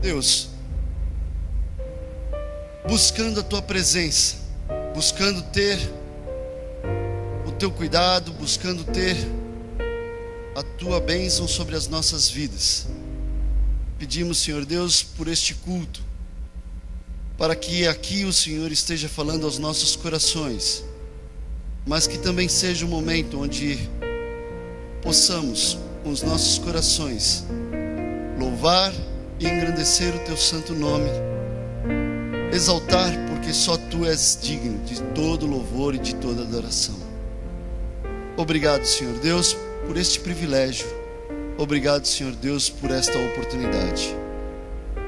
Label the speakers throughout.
Speaker 1: Deus, buscando a Tua presença, buscando ter o Teu cuidado, buscando ter a Tua bênção sobre as nossas vidas. Pedimos, Senhor Deus, por este culto, para que aqui o Senhor esteja falando aos nossos corações, mas que também seja um momento onde possamos, com os nossos corações, louvar e engrandecer o Teu santo nome, exaltar, porque só Tu és digno de todo louvor e de toda adoração. Obrigado, Senhor Deus, por este privilégio. Obrigado, Senhor Deus, por esta oportunidade.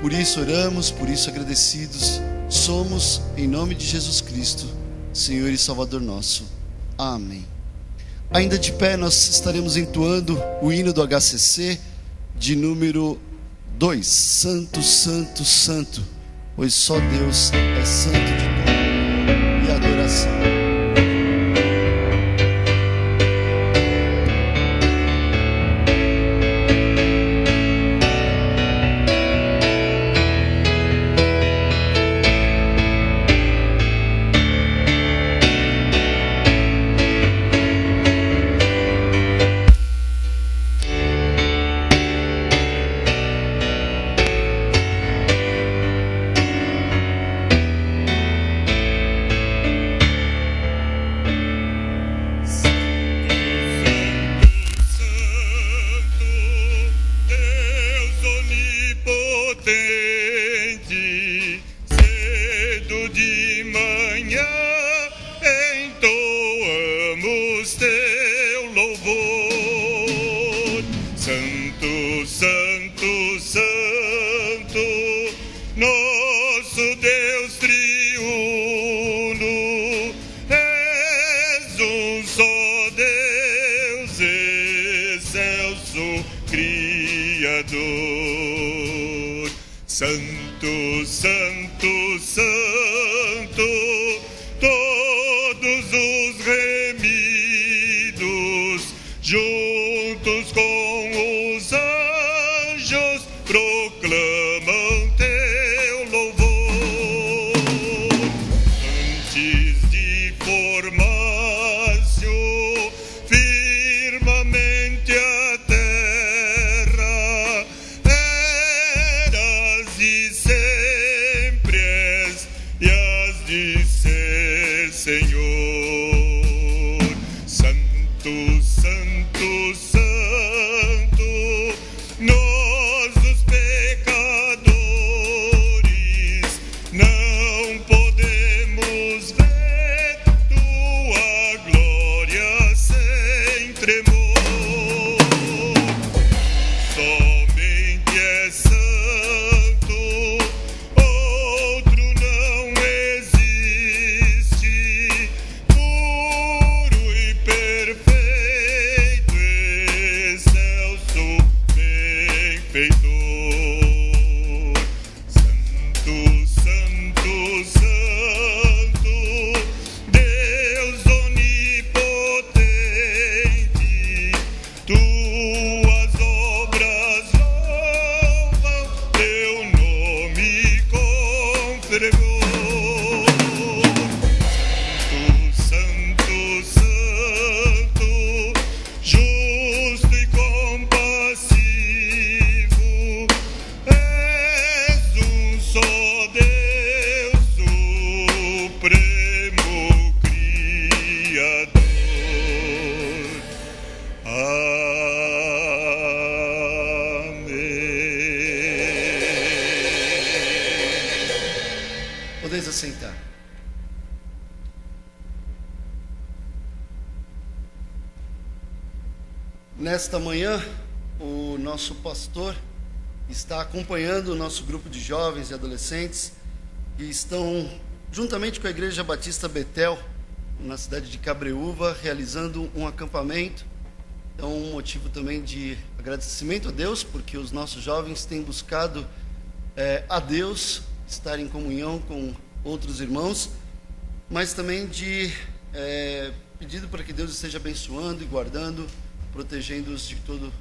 Speaker 1: Por isso oramos, por isso agradecidos somos, em nome de Jesus Cristo, Senhor e Salvador nosso. Amém. Ainda de pé, nós estaremos entoando o hino do HCC de número 2, Santo, Santo, Santo, pois só Deus é santo de todo e adoração.
Speaker 2: Santo, Santo, Santo, todos os remidos, juntos com os anjos, proclamam teu louvor. Antes de formar-se o firmamente a terra, eras e sempre és, e has de ser, Senhor. Santo, Santo, Santo, nós os pecadores não podemos ver tua glória sem tremor. Somente é santo, outro não existe, puro e perfeito, excelso benfeitor. Santo, Santo, Santo, Deus onipotente, tuas obras louvam, teu nome com fervor. Santo, Santo, justo e compassivo, és só Deus, supremo Criador. Amém.
Speaker 1: Podeis assentar. Nesta manhã, o nosso pastor está acompanhando o nosso grupo de jovens e adolescentes que estão, juntamente com a Igreja Batista Betel, na cidade de Cabreúva, realizando um acampamento. Então, um motivo também de agradecimento a Deus, porque os nossos jovens têm buscado a Deus, estar em comunhão com outros irmãos, mas também de pedido para que Deus esteja abençoando e guardando, protegendo-os de todo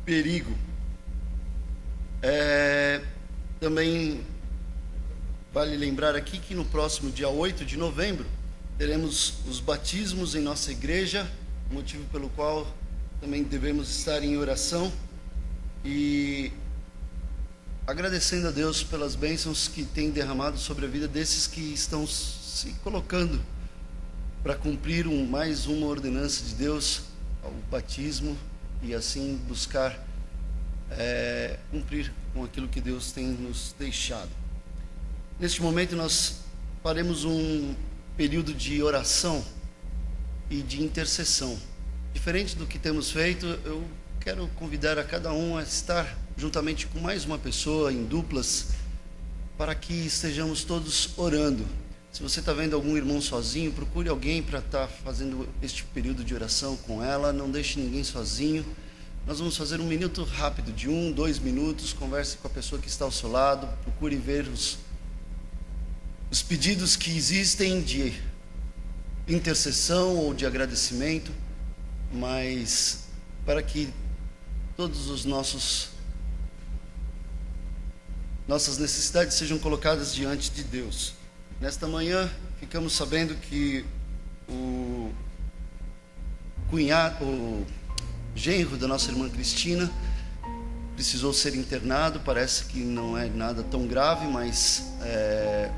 Speaker 1: perigo. Também vale lembrar aqui que no próximo dia 8 de novembro teremos os batismos em nossa igreja, motivo pelo qual também devemos estar em oração e agradecendo a Deus pelas bênçãos que tem derramado sobre a vida desses que estão se colocando para cumprir mais uma ordenança de Deus, o batismo, e assim buscar cumprir com aquilo que Deus tem nos deixado. Neste momento nós faremos um período de oração e de intercessão. Diferente do que temos feito, eu quero convidar a cada um a estar juntamente com mais uma pessoa, em duplas, para que estejamos todos orando. Se você está vendo algum irmão sozinho, procure alguém para estar fazendo este período de oração com ela, não deixe ninguém sozinho. Nós vamos fazer um minuto rápido, de 1, 2 minutos, converse com a pessoa que está ao seu lado, procure ver os pedidos que existem de intercessão ou de agradecimento, mas para que todos os nossas necessidades sejam colocadas diante de Deus. Nesta manhã, ficamos sabendo que o genro da nossa irmã Cristina precisou ser internado. Parece que não é nada tão grave, mas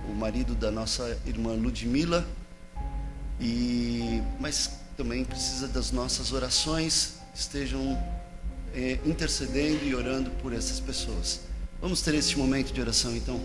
Speaker 1: o marido da nossa irmã Ludmila, mas também precisa das nossas orações, estejam intercedendo e orando por essas pessoas. Vamos ter este momento de oração então.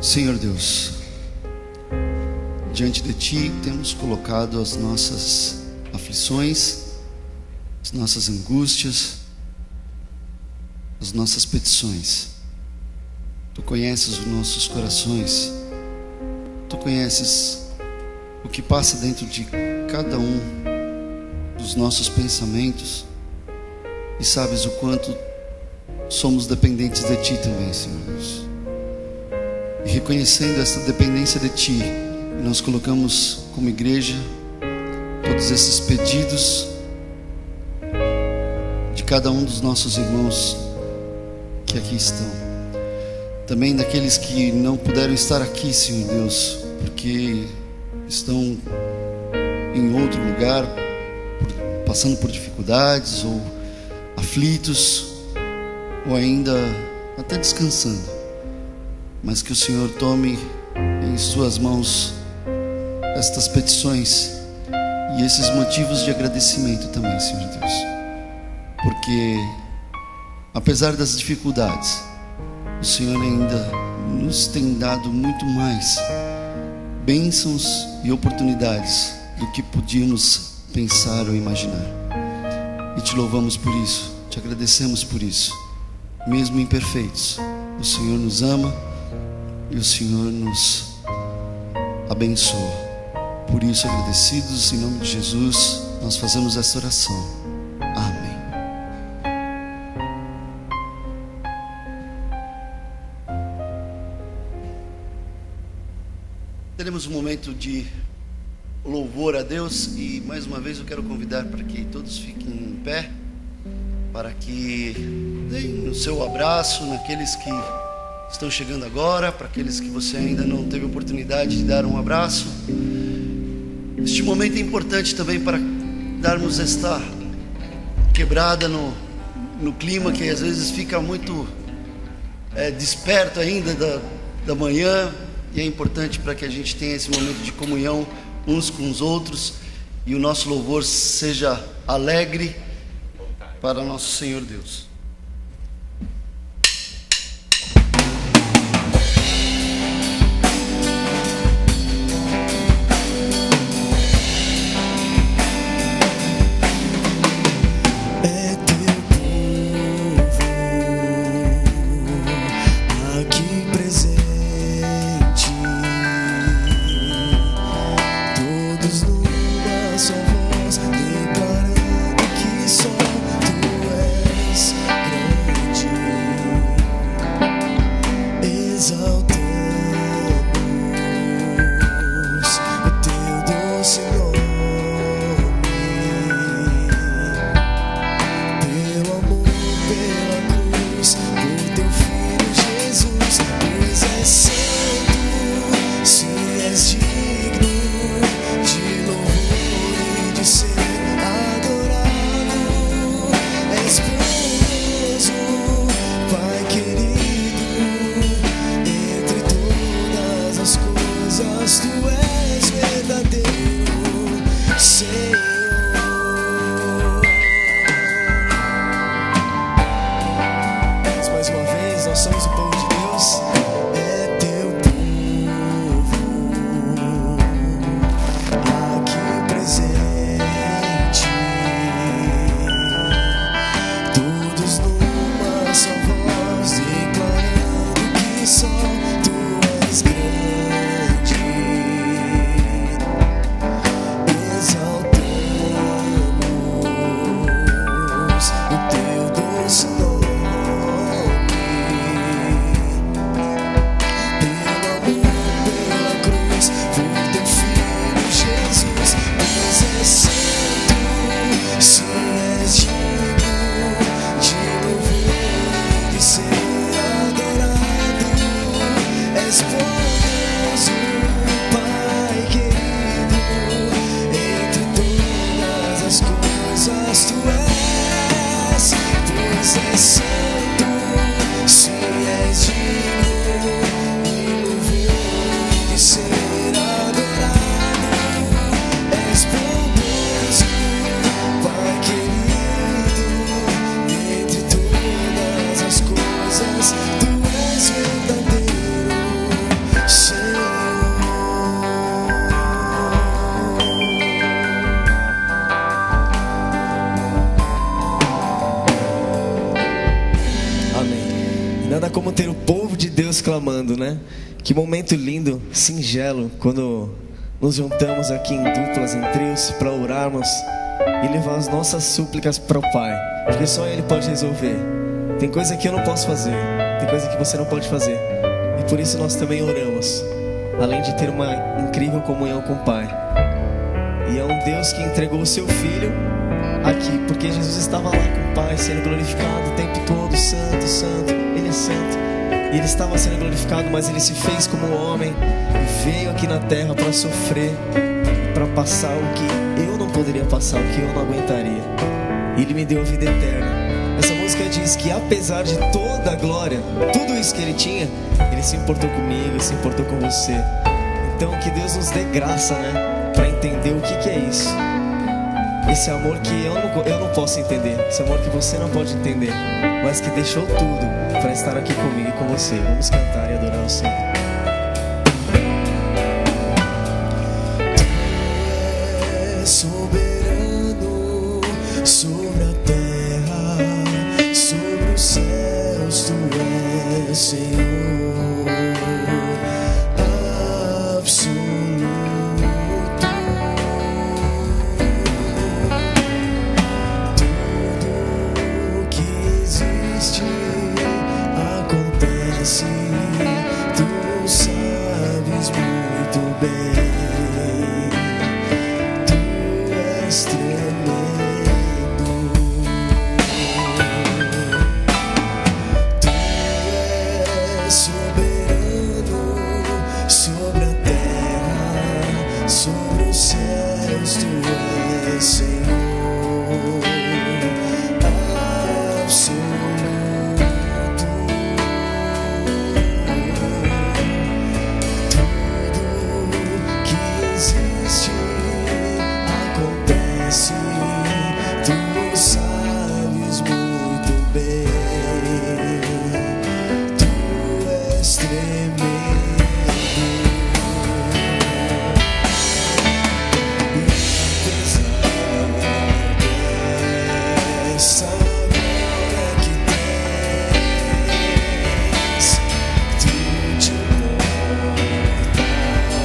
Speaker 1: Senhor Deus, diante de Ti temos colocado as nossas aflições, as nossas angústias, as nossas petições. Tu conheces os nossos corações, Tu conheces o que passa dentro de cada um dos nossos pensamentos e sabes o quanto somos dependentes de Ti também, Senhor Deus. E reconhecendo essa dependência de Ti, nós colocamos como igreja todos esses pedidos de cada um dos nossos irmãos que aqui estão. Também daqueles que não puderam estar aqui, Senhor Deus, porque estão em outro lugar, passando por dificuldades ou aflitos, ou ainda até descansando. Mas que o Senhor tome em suas mãos estas petições e esses motivos de agradecimento também, Senhor Deus. Porque apesar das dificuldades, o Senhor ainda nos tem dado muito mais bênçãos e oportunidades do que podíamos pensar ou imaginar. E te louvamos por isso, te agradecemos por isso. Mesmo imperfeitos, o Senhor nos ama e o Senhor nos abençoa. Por isso, agradecidos, em nome de Jesus, nós fazemos essa oração. Amém. Teremos um momento de louvor a Deus e mais uma vez eu quero convidar para que todos fiquem em pé, para que deem o seu abraço naqueles que estão chegando agora, para aqueles que você ainda não teve oportunidade de dar um abraço. Este momento é importante também para darmos esta quebrada no clima que às vezes fica muito desperto ainda da manhã, e é importante para que a gente tenha esse momento de comunhão uns com os outros e o nosso louvor seja alegre para nosso Senhor Deus.
Speaker 3: Santo, se és digno de louvar. como ter o povo de Deus clamando, né? Que momento lindo, singelo, quando nos juntamos aqui em duplas, em trios, para orarmos e levar as nossas súplicas para o Pai, porque só Ele pode resolver. Tem coisa que eu não posso fazer, tem coisa que você não pode fazer, e por isso nós também oramos, além de ter uma incrível comunhão com o Pai. E é um Deus que entregou o seu Filho aqui, porque Jesus estava lá com o Pai, sendo glorificado o tempo todo, santo, santo, Ele é santo. E Ele estava sendo glorificado, mas Ele se fez como homem e veio aqui na terra para sofrer, para passar o que eu não poderia passar, o que eu não aguentaria. E Ele me deu a vida eterna. Essa música diz que apesar de toda a glória, tudo isso que Ele tinha, Ele se importou comigo, se importou com você. Então que Deus nos dê graça, né, para entender o que é isso. Esse amor que eu não posso entender, esse amor que você não pode entender, mas que deixou tudo para estar aqui comigo e com você. Vamos cantar e adorar o Senhor.
Speaker 4: Tu és soberano sobre a terra, sobre os céus, Tu és Senhor absoluto. Tudo que existe acontece, Tu sabes muito bem. Tu és tremendo. Tu és soberano sobre a terra, sobre os céus. Tu és Senhor absoluto. Tudo que existe acontece, Tu sabes muito bem. Tu és tremendo. Essa glória que tens, Tu te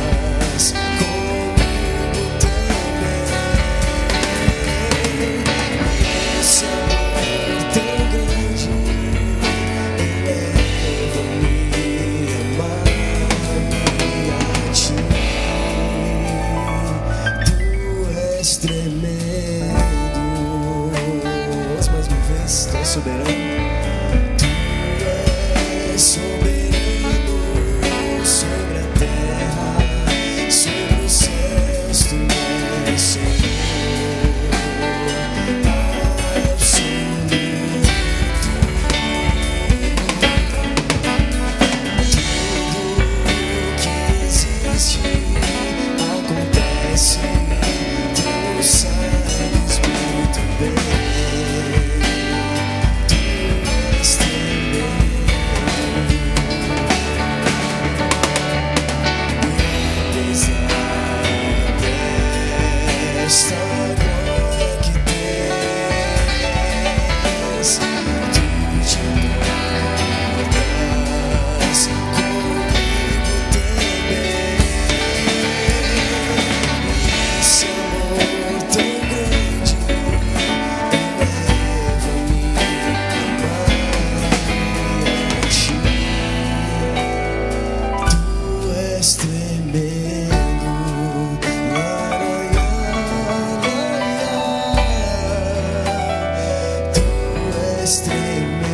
Speaker 4: importas comigo também. Esse amor tão grande eleva-me a amar-me a Ti. Tu és tremendo. Mais uma vez, Tu és soberano. Tu és soberano sobre a terra, sobre os céus. Tu és Senhor absoluto. Tudo que existe acontece, Tu sabes muito bem. Tu és tremendo. E apesar desta glória que tens, Tu te importas comigo também. Esse amor tão grande eleva-me a amar-me a Ti. Tu és tremendo. Tu és tremendo.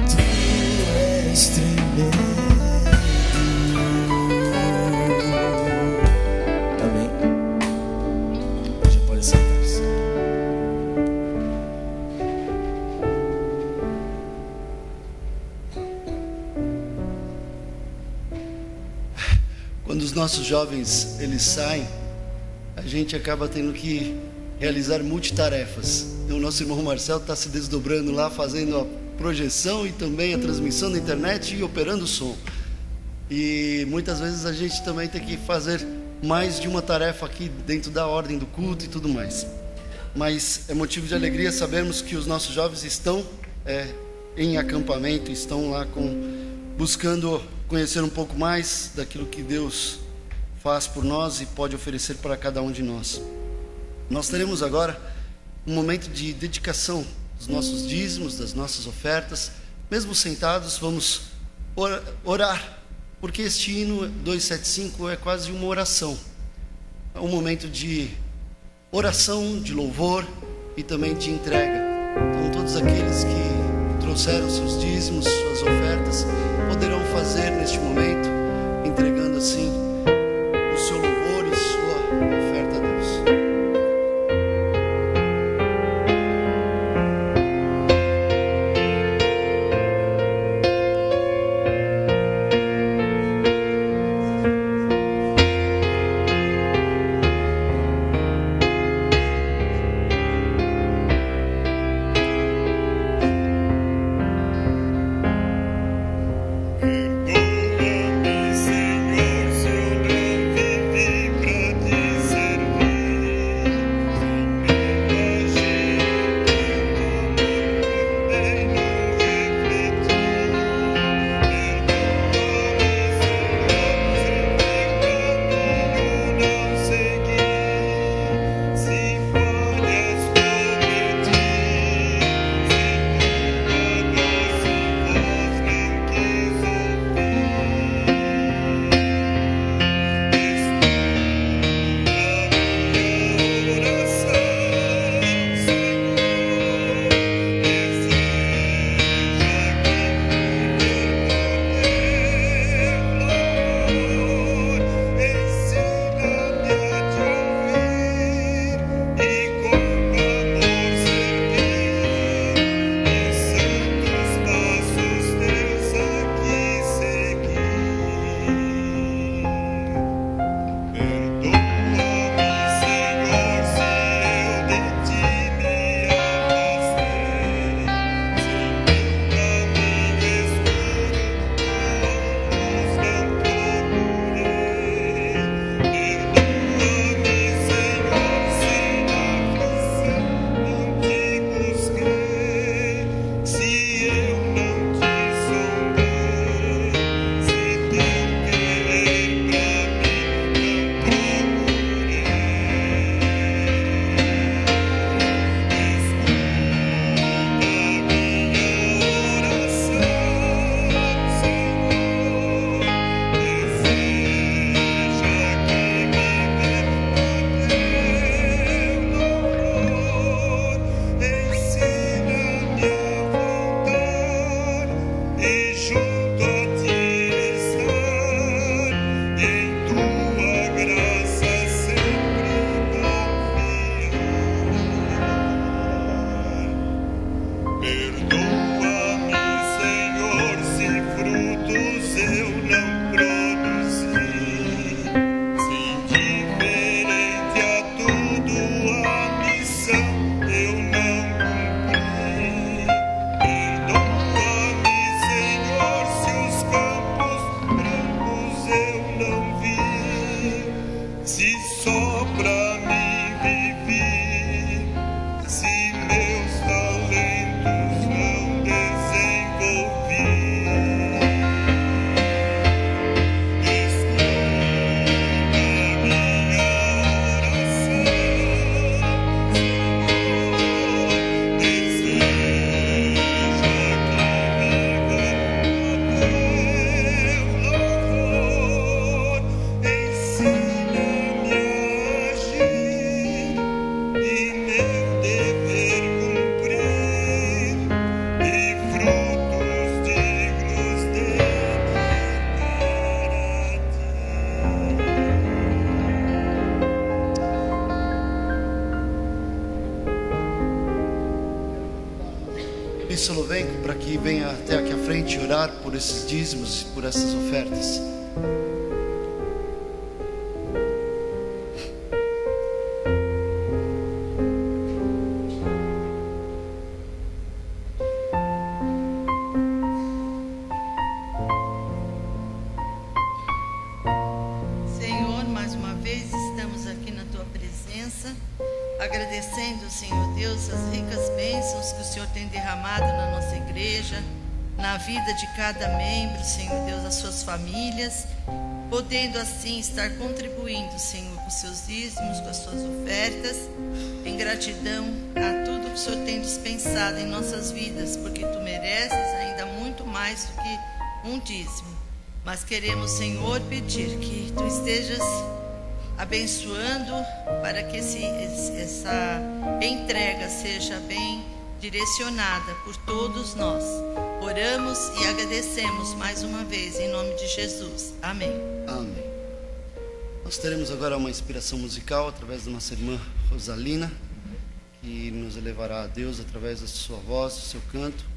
Speaker 4: Tu és tremendo. Amém. Já pode sentar-se.
Speaker 1: Quando os nossos jovens eles saem, a gente acaba tendo que realizar multitarefas. Então, o nosso irmão Marcelo está se desdobrando lá, fazendo a projeção e também a transmissão da internet e operando o som. E muitas vezes a gente também tem que fazer mais de uma tarefa aqui dentro da ordem do culto e tudo mais. mas é motivo de alegria sabermos que os nossos jovens estão em acampamento, estão lá buscando conhecer um pouco mais daquilo que Deus faz por nós e pode oferecer para cada um de nós. Nós teremos agora um momento de dedicação dos nossos dízimos, das nossas ofertas. Mesmo sentados, vamos orar, porque este hino 275 é quase uma oração. É um momento de oração, de louvor e também de entrega. Então todos aqueles que trouxeram seus dízimos, suas ofertas, poderão fazer neste momento, entregando assim o seu louvor e sua oferta a Deus. Slovenco para que venha até aqui à frente orar por esses dízimos e por essas ofertas.
Speaker 5: Senhor, mais uma vez estamos aqui na tua presença, agradecendo agradecendo, Senhor Deus, as ricas bênçãos que o Senhor tem derramado na nossa igreja, na vida de cada membro, Senhor Deus, as suas famílias, podendo assim estar contribuindo, Senhor, com seus dízimos, com as suas ofertas, em gratidão a tudo que o Senhor tem dispensado em nossas vidas, porque Tu mereces ainda muito mais do que um dízimo. Mas queremos, Senhor, pedir que Tu estejas abençoando para que essa entrega seja bem direcionada por todos nós. Oramos e agradecemos mais uma vez em nome de Jesus. Amém.
Speaker 1: Amém. Nós teremos agora uma inspiração musical através da nossa irmã Rosalina, que nos elevará a Deus através da sua voz, do seu canto.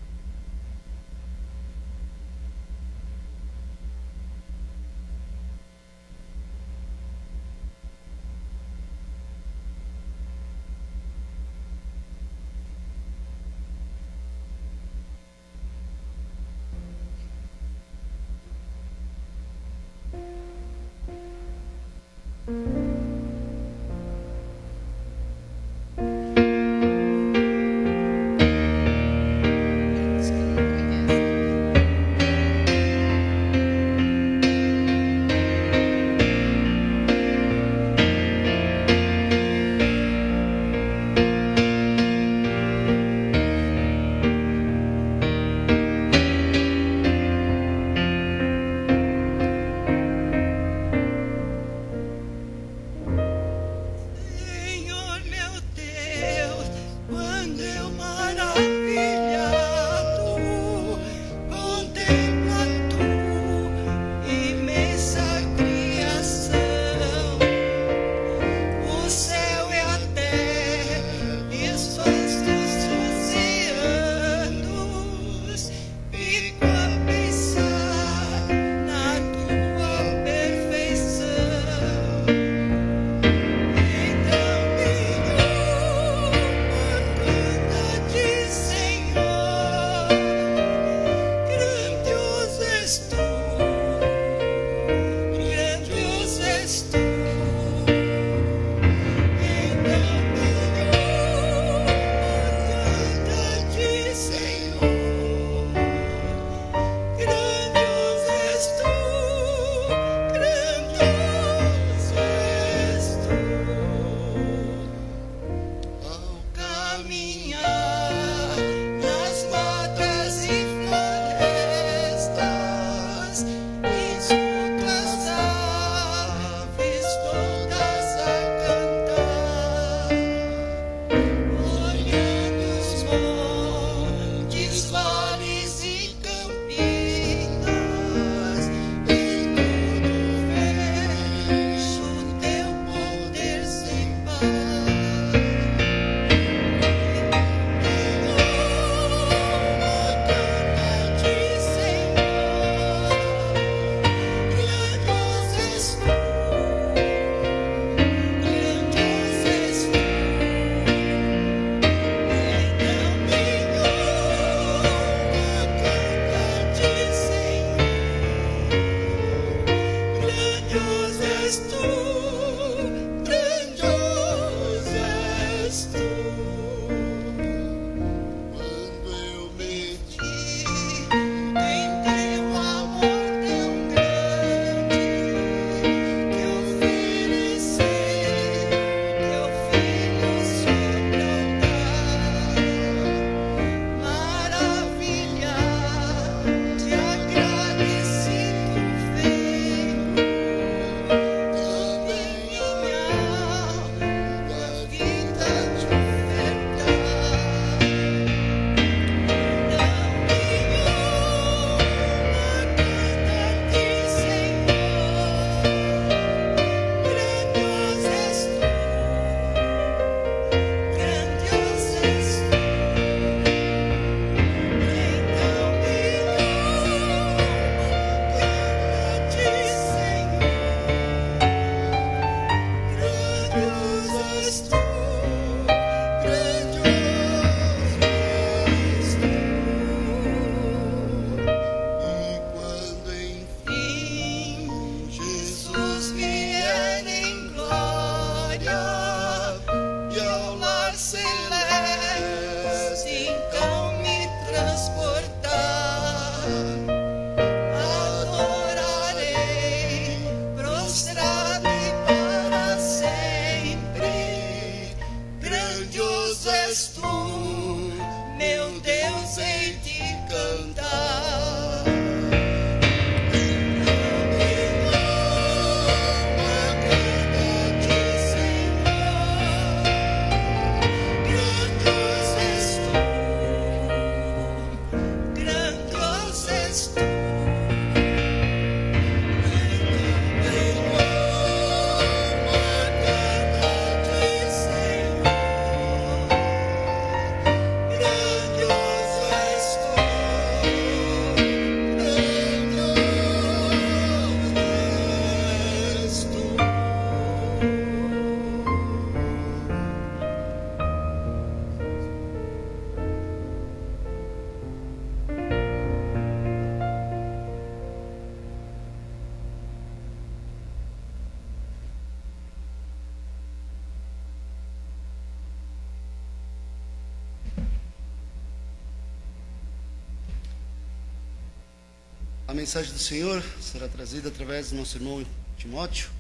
Speaker 1: A mensagem do Senhor será trazida através do nosso irmão Timóteo,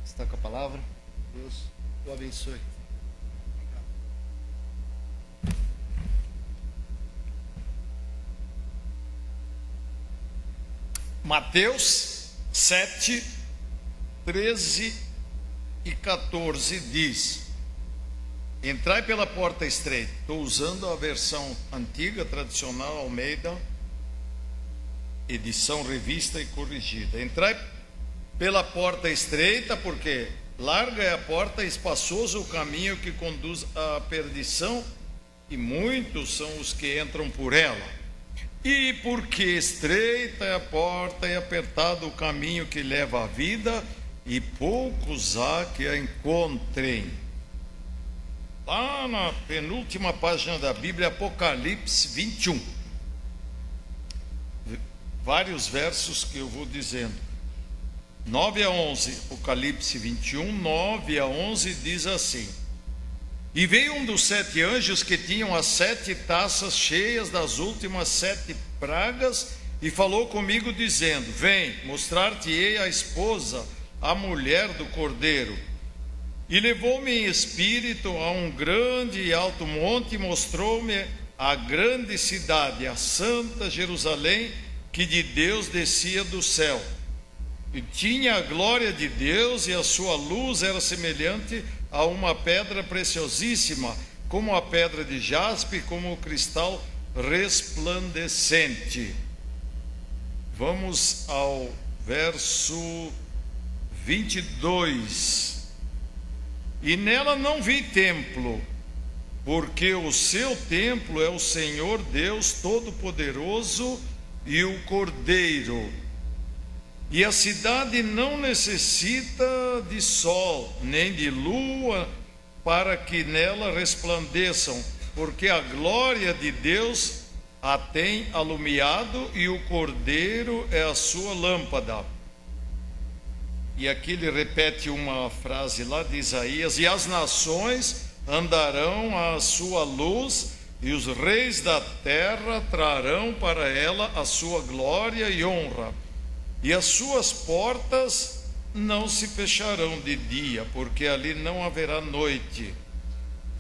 Speaker 1: que está com a palavra. Deus o abençoe.
Speaker 6: Mateus 7, 13 e 14 diz: entrai pela porta estreita. Estou usando a versão antiga, tradicional, Almeida, edição revista e corrigida. Entrai pela porta estreita, porque larga é a porta, espaçoso o caminho que conduz à perdição, e muitos são os que entram por ela. E porque estreita é a porta e apertado o caminho que leva à vida, e poucos há que a encontrem. Lá na penúltima página da Bíblia, Apocalipse 21. Vários versos que eu vou dizendo. 9 a 11, Apocalipse 21, 9 a 11 diz assim: e veio um dos 7 anjos que tinham as 7 taças cheias das últimas 7 pragas, e falou comigo dizendo: vem, mostrar-te-ei a esposa, a mulher do Cordeiro. E levou-me em espírito a um grande e alto monte, e mostrou-me a grande cidade, a santa Jerusalém, que de Deus descia do céu. E tinha a glória de Deus, e a sua luz era semelhante a uma pedra preciosíssima, como a pedra de jaspe, como o cristal resplandecente. Vamos ao verso 22. E nela não vi templo, porque o seu templo é o Senhor Deus Todo-Poderoso e o Cordeiro. E a cidade não necessita de sol, nem de lua, para que nela resplandeçam, porque a glória de Deus a tem alumiado, e o Cordeiro é a sua lâmpada. E aqui ele repete uma frase lá de Isaías: e as nações andarão à sua luz, e os reis da terra trarão para ela a sua glória e honra. E as suas portas não se fecharão de dia, porque ali não haverá noite.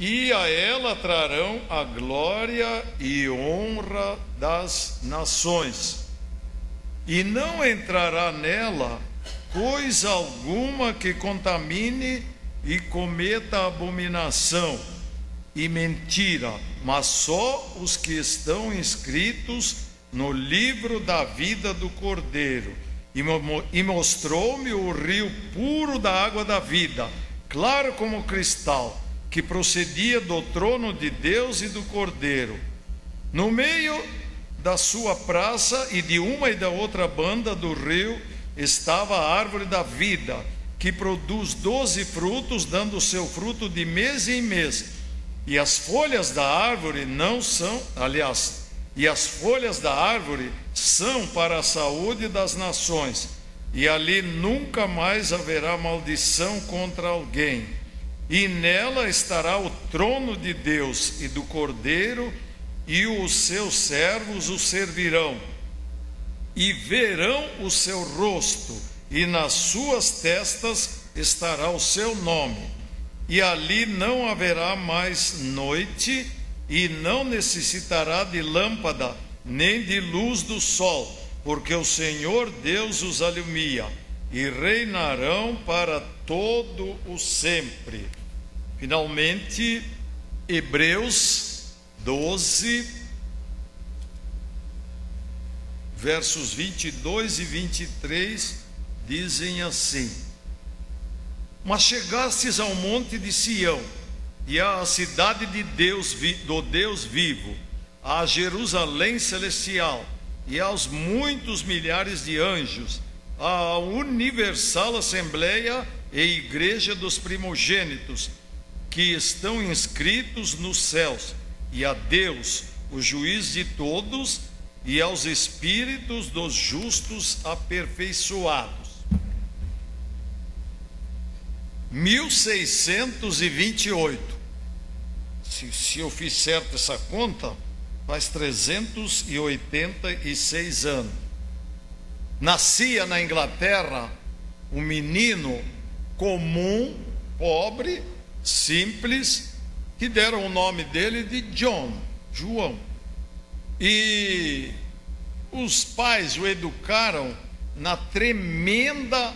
Speaker 6: E a ela trarão a glória e honra das nações. E não entrará nela coisa alguma que contamine e cometa abominação e mentira, mas só os que estão inscritos no livro da vida do Cordeiro. E mostrou-me o rio puro da água da vida, claro como cristal, que procedia do trono de Deus e do Cordeiro. No meio da sua praça, e de uma e da outra banda do rio, estava a árvore da vida, que produz 12 frutos, dando o seu fruto de mês em mês. E as folhas da árvore não são, e as folhas da árvore são para a saúde das nações, e ali nunca mais haverá maldição contra alguém. E nela estará o trono de Deus e do Cordeiro, e os seus servos o servirão, e verão o seu rosto, e nas suas testas estará o seu nome. E ali não haverá mais noite, e não necessitará de lâmpada, nem de luz do sol, porque o Senhor Deus os alumia, e reinarão para todo o sempre. Finalmente, Hebreus 12, versos 22 e 23, dizem assim: mas chegastes ao monte de Sião, e à cidade de Deus, do Deus vivo, à Jerusalém celestial, e aos muitos milhares de anjos, à universal assembleia e igreja dos primogênitos, que estão inscritos nos céus, e a Deus, o juiz de todos, e aos espíritos dos justos aperfeiçoados. 1628. Se eu fiz certo essa conta, faz 386 anos. nascia na Inglaterra um menino comum, pobre, simples, que deram o nome dele de João. E os pais o educaram na tremenda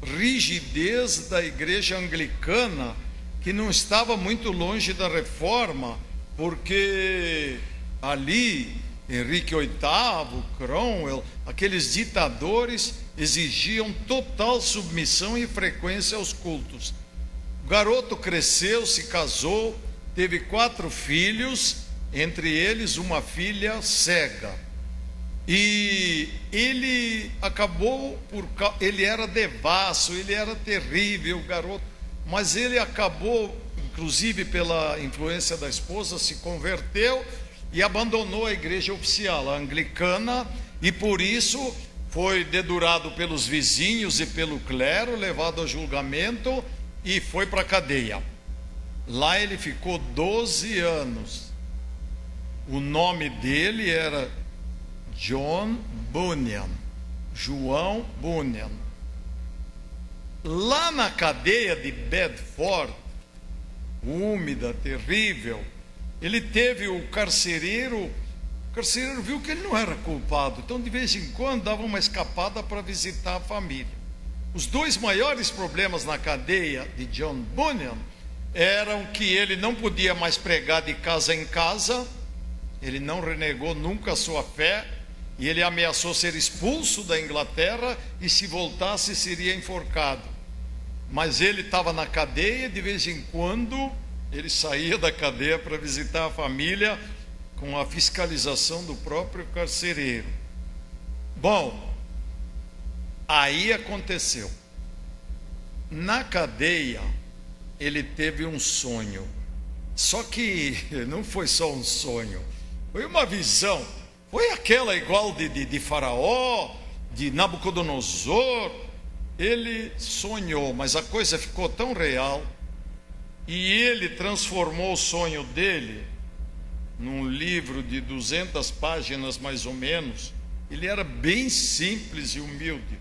Speaker 6: rigidez da igreja anglicana, que não estava muito longe da reforma, porque ali Henrique VIII, Cromwell, aqueles ditadores exigiam total submissão e frequência aos cultos. O garoto cresceu, se casou, teve 4 filhos, entre eles uma filha cega. E ele acabou, ele era devasso, ele era terrível, o garoto, mas ele acabou, inclusive pela influência da esposa, se converteu e abandonou a igreja oficial, a anglicana, e por isso foi dedurado pelos vizinhos e pelo clero, levado a julgamento e foi para a cadeia. Lá ele ficou 12 anos. O nome dele era John Bunyan, João Bunyan. Lá na cadeia de Bedford, úmida, terrível, ele teve o carcereiro viu que ele não era culpado, então de vez em quando dava uma escapada para visitar a família. Os 2 maiores problemas na cadeia de John Bunyan eram que ele não podia mais pregar de casa em casa, ele não renegou nunca a sua fé, e ele ameaçou ser expulso da Inglaterra e se voltasse seria enforcado. Mas ele estava na cadeia, de vez em quando ele saía da cadeia para visitar a família, com a fiscalização do próprio carcereiro. Bom, aí aconteceu. Na cadeia, ele teve um sonho. Só que não foi só um sonho, foi uma visão. Foi aquela igual de Faraó, de Nabucodonosor. Ele sonhou, mas a coisa ficou tão real, e ele transformou o sonho dele num livro de 200 páginas mais ou menos. Ele era bem simples e humilde.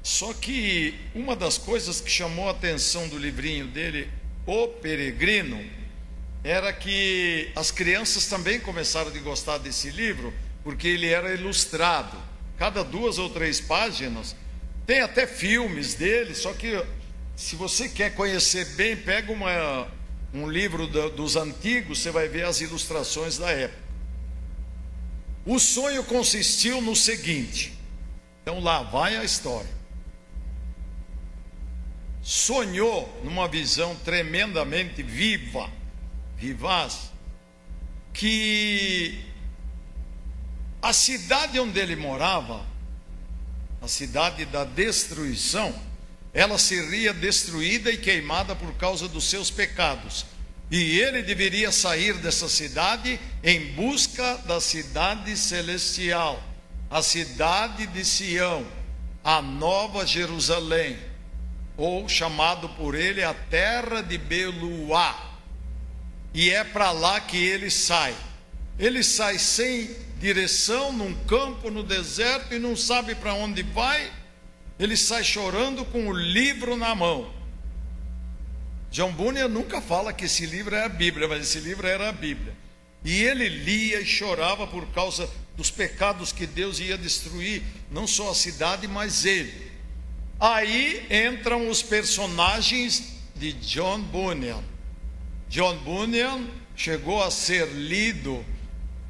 Speaker 6: Só que uma das coisas que chamou a atenção do livrinho dele, O Peregrino, era que as crianças também começaram a gostar desse livro, porque ele era ilustrado. Cada 2 ou 3 páginas, tem até filmes dele, só que se você quer conhecer bem, pega um livro dos antigos, você vai ver as ilustrações da época. O sonho consistiu no seguinte, então lá vai a história. Sonhou numa visão tremendamente vivaz, que a cidade onde ele morava, a cidade da destruição, ela seria destruída e queimada por causa dos seus pecados, e ele deveria sair dessa cidade em busca da cidade celestial, a cidade de Sião, a Nova Jerusalém, ou chamado por ele a terra de Beluá. E é para lá que ele sai. Ele sai sem direção, num campo, no deserto, e não sabe para onde vai. Ele sai chorando com o livro na mão. John Bunyan nunca fala que esse livro é a Bíblia, mas esse livro era a Bíblia. E ele lia e chorava por causa dos pecados que Deus ia destruir, não só a cidade, mas ele. Aí entram os personagens de John Bunyan. John Bunyan chegou a ser lido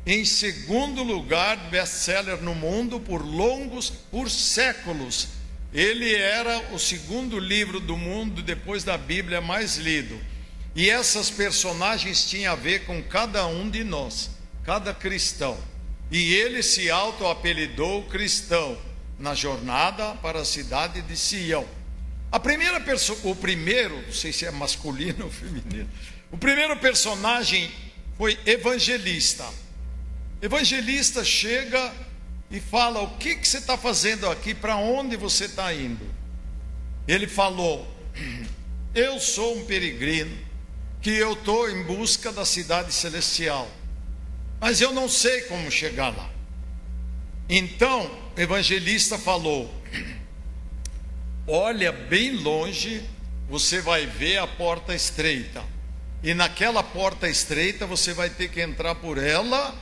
Speaker 6: em 2º lugar best-seller no mundo por séculos. Ele era o 2º livro do mundo depois da Bíblia mais lido. E essas personagens tinham a ver com cada um de nós, cada cristão. E ele se auto-apelidou cristão na jornada para a cidade de Sião. Não sei se é masculino ou feminino, o primeiro personagem foi Evangelista. Evangelista chega e fala: o que você está fazendo aqui? Para onde você está indo? Ele falou: eu sou um peregrino, que eu estou em busca da cidade celestial, mas eu não sei como chegar lá. Então evangelista falou: olha bem longe, você vai ver a porta estreita, e naquela porta estreita você vai ter que entrar por ela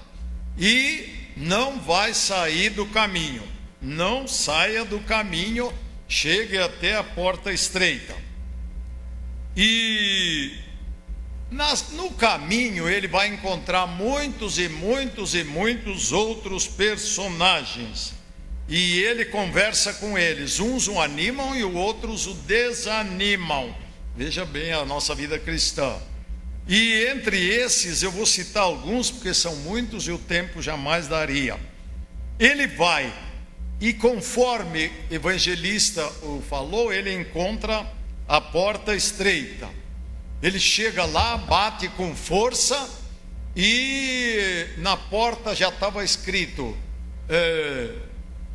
Speaker 6: e não vai sair do caminho. Não saia do caminho, chegue até a porta estreita. E no caminho ele vai encontrar muitos e muitos e muitos outros personagens, e ele conversa com eles. Uns o animam e outros o desanimam. Veja bem a nossa vida cristã. E entre esses eu vou citar alguns, porque são muitos e o tempo jamais daria. Ele vai, e conforme o evangelista o falou, ele encontra a porta estreita. Ele chega lá, bate com força, e na porta já estava escrito: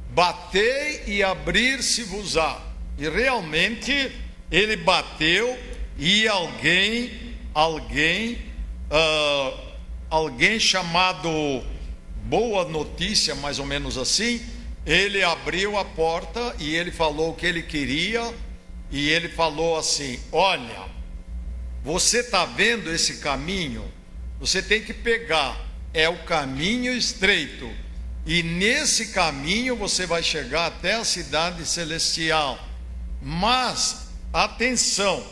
Speaker 6: batei e abrir-se-vos-á. E realmente ele bateu, e alguém chamado Boa Notícia, mais ou menos assim, ele abriu a porta e ele falou o que ele queria, e ele falou assim: olha, você está vendo esse caminho? Você tem que pegar, é o caminho estreito, e nesse caminho você vai chegar até a cidade celestial. Mas, atenção,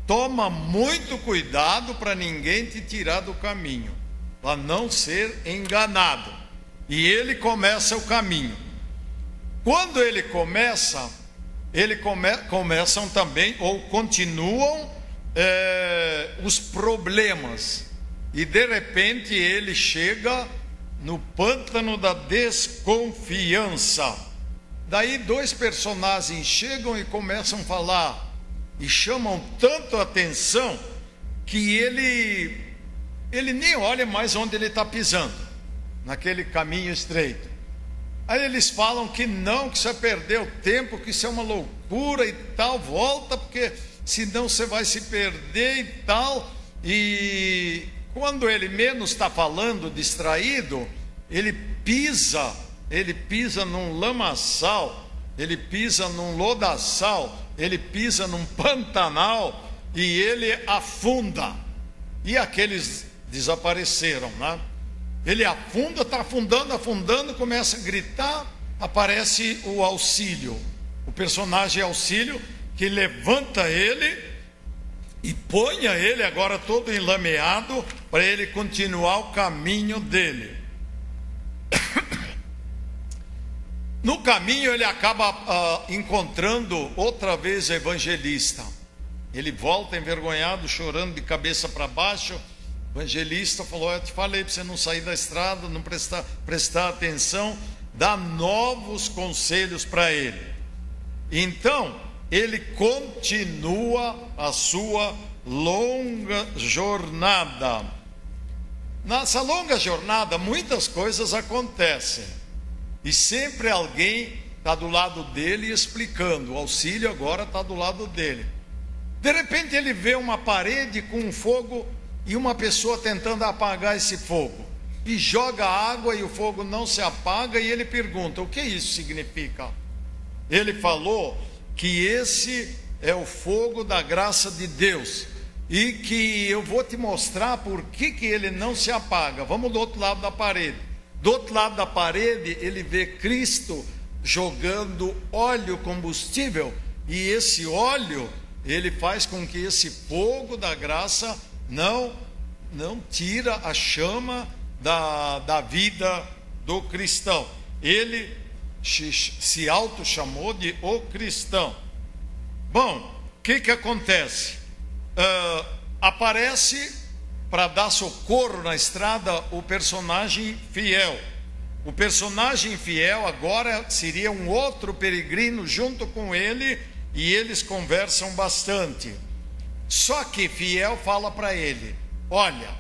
Speaker 6: toma muito cuidado para ninguém te tirar do caminho, para não ser enganado. E ele começa o caminho. Quando ele começa, começam também, ou continuam, os problemas. E de repente ele chega no pântano da desconfiança. Daí dois personagens chegam e começam a falar, e chamam tanto a atenção que ele nem olha mais onde ele está pisando, naquele caminho estreito. Aí eles falam que não, que você perdeu tempo, que isso é uma loucura e tal, volta, porque senão você vai se perder e tal. E quando ele menos está falando, distraído, ele pisa num lamaçal, ele pisa num lodaçal, ele pisa num pantanal, e ele afunda. E aqueles desapareceram, né? Ele afunda, está afundando, começa a gritar. Aparece o Auxílio, o personagem Auxílio, que levanta ele e põe ele agora todo enlameado, para ele continuar o caminho dele. No caminho ele acaba encontrando outra vez o evangelista. Ele volta envergonhado, chorando de cabeça para baixo. O evangelista falou: eu te falei para você não sair da estrada, não prestar atenção, dá novos conselhos para ele. Então ele continua a sua longa jornada. Nessa longa jornada muitas coisas acontecem, e sempre alguém está do lado dele explicando. O Auxílio agora está do lado dele. De repente ele vê uma parede com um fogo e uma pessoa tentando apagar esse fogo, e joga água e o fogo não se apaga, e ele pergunta: o que isso significa? Ele falou que esse é o fogo da graça de Deus, e que eu vou te mostrar por que ele não se apaga. Vamos do outro lado da parede. Do outro lado da parede ele vê Cristo jogando óleo combustível, e esse óleo, ele faz com que esse fogo da graça não tira a chama da vida do cristão. Ele se auto-chamou de o cristão. Bom, o que acontece? Aparece para dar socorro na estrada o personagem fiel. O personagem fiel agora seria um outro peregrino junto com ele, e eles conversam bastante. Só que fiel fala para ele: olha,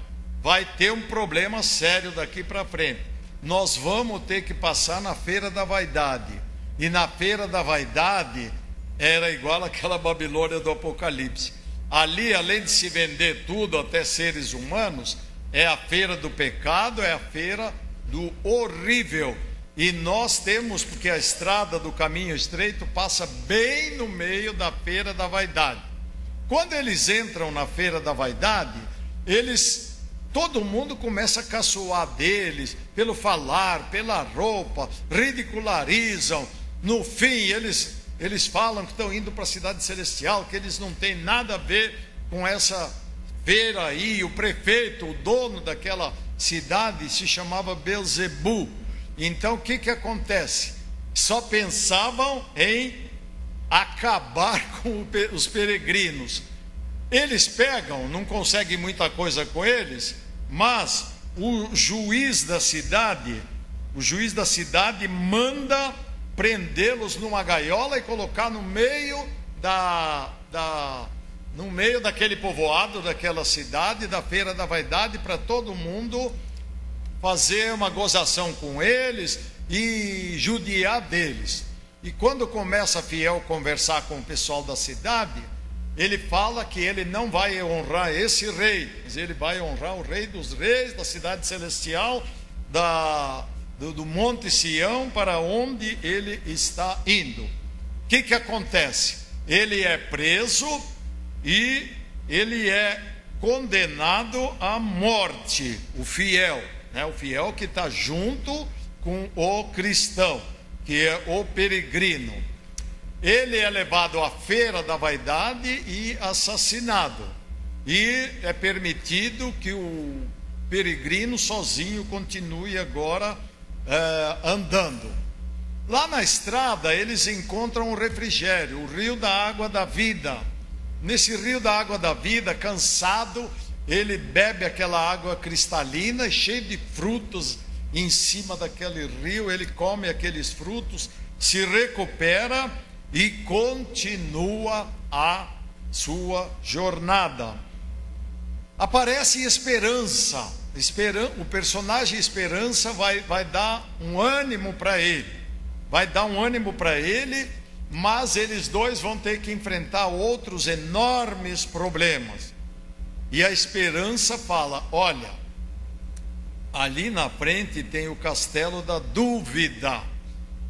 Speaker 6: vai ter um problema sério daqui para frente. Nós vamos ter que passar na feira da vaidade. E na feira da vaidade era igual àquela Babilônia do Apocalipse. Ali, além de se vender tudo, até seres humanos, é a feira do pecado, é a feira do horrível. E nós temos, porque a estrada do caminho estreito passa bem no meio da feira da vaidade. Quando eles entram na feira da vaidade, todo mundo começa a caçoar deles, pelo falar, pela roupa, ridicularizam. No fim, eles falam que estão indo para a cidade celestial, que eles não têm nada a ver com essa feira aí. O prefeito, o dono daquela cidade, se chamava Belzebu. Então o que acontece? Só pensavam em acabar com os peregrinos. Eles pegam, não conseguem muita coisa com eles, mas o juiz da cidade manda prendê-los numa gaiola e colocar no meio no meio daquele povoado, daquela cidade, da feira da vaidade, para todo mundo fazer uma gozação com eles e judiar deles. E quando começa Fiel conversar com o pessoal da cidade, ele fala que ele não vai honrar esse rei, mas ele vai honrar o rei dos reis, da cidade celestial, do Monte Sião, para onde ele está indo. O que acontece? Ele é preso e ele é condenado à morte, o fiel. O fiel que está junto com o cristão, que é o peregrino. Ele é levado à feira da vaidade e assassinado. E é permitido que o peregrino sozinho continue agora andando. Lá na estrada eles encontram um refrigério, o rio da água da vida. Nesse rio da água da vida, cansado, ele bebe aquela água cristalina, cheia de frutos em cima daquele rio. Ele come aqueles frutos, se recupera e continua a sua jornada. Aparece Esperança. O personagem Esperança vai dar um ânimo para ele. Mas eles dois vão ter que enfrentar outros enormes problemas. E a Esperança fala: olha, ali na frente tem o castelo da dúvida,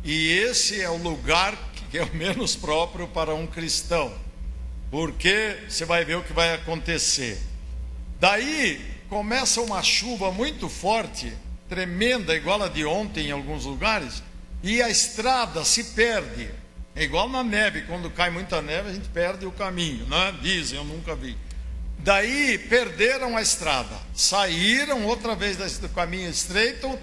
Speaker 6: e esse é o lugar que é o menos próprio para um cristão, porque você vai ver o que vai acontecer. Daí começa uma chuva muito forte, tremenda, igual a de ontem em alguns lugares, e a estrada se perde. É igual na neve, quando cai muita neve a gente perde o caminho, né? Dizem, eu nunca vi. Daí perderam a estrada, saíram outra vez do caminho estreito,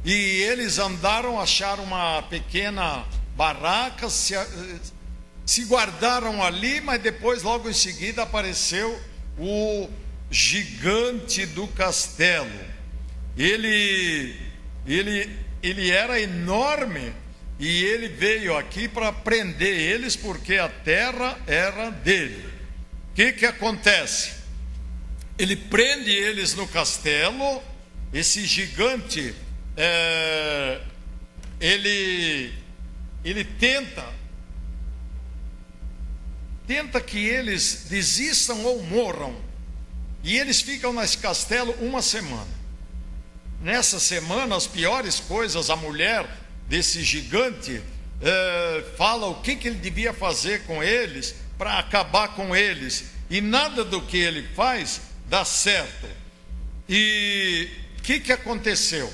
Speaker 6: e eles andaram, acharam uma pequena barraca, se guardaram ali, mas depois logo em seguida apareceu o gigante do castelo. Ele era enorme, e ele veio aqui para prender eles, porque a terra era dele. O que acontece? Ele prende eles no castelo. Esse gigante, ele tenta que eles desistam ou morram, e eles ficam nesse castelo uma semana. Nessa semana, as piores coisas, a mulher desse gigante fala o que ele devia fazer com eles para acabar com eles, e nada do que ele faz dá certo. E o que aconteceu?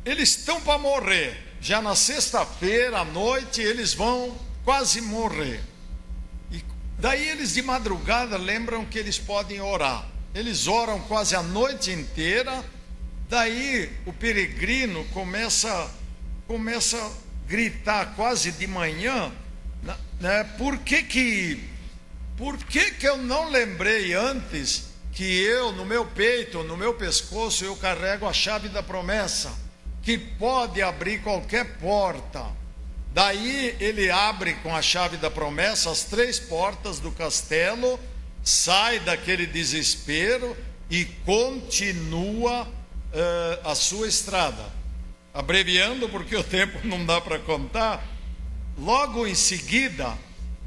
Speaker 6: Eles estão para morrer. Já na sexta-feira à noite eles vão quase morrer. E daí eles de madrugada lembram que eles podem orar. Eles oram quase a noite inteira. Daí o peregrino começa a gritar quase de manhã, né? Por que eu não lembrei antes que eu, no meu peito, no meu pescoço, eu carrego a chave da promessa, que pode abrir qualquer porta. Daí ele abre com a chave da promessa as 3 portas do castelo, sai daquele desespero e continua a sua estrada. Abreviando, porque o tempo não dá para contar, logo em seguida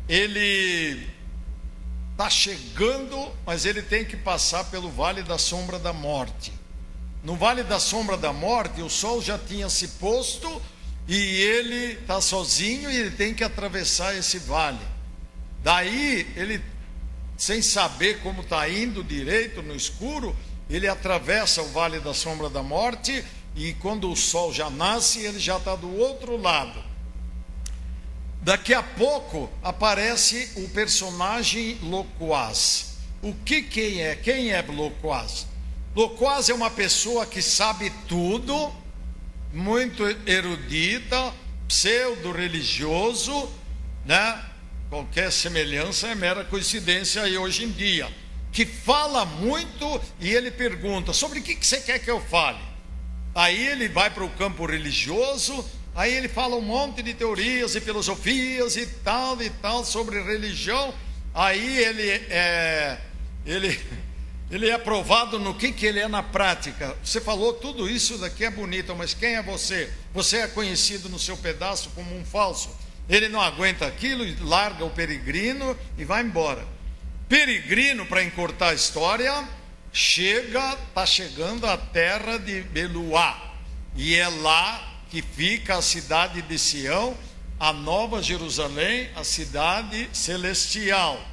Speaker 6: ele está chegando, mas ele tem que passar pelo vale da sombra da morte. no vale da sombra da morte, o sol já tinha se posto e ele está sozinho e ele tem que atravessar esse vale. Daí ele, sem saber como está indo direito no escuro, ele atravessa o vale da sombra da morte e quando o sol já nasce, ele já está do outro lado. Daqui a pouco aparece o personagem Loquaz. Quem é? Quem é Loquaz? Loquaz é uma pessoa que sabe tudo, muito erudita, pseudo-religioso, né? Qualquer semelhança é mera coincidência aí hoje em dia. Que fala muito e ele pergunta, sobre o que você quer que eu fale? Aí ele vai para o campo religioso, aí ele fala um monte de teorias e filosofias e tal sobre religião. Aí ele é aprovado no que ele é na prática. Você falou tudo isso daqui é bonito, mas quem é você? Você é conhecido no seu pedaço como um falso. Ele não aguenta aquilo e larga o peregrino e vai embora. Peregrino, para encurtar a história, está chegando à terra de Beluá. E é lá que fica a cidade de Sião, a Nova Jerusalém, a cidade celestial.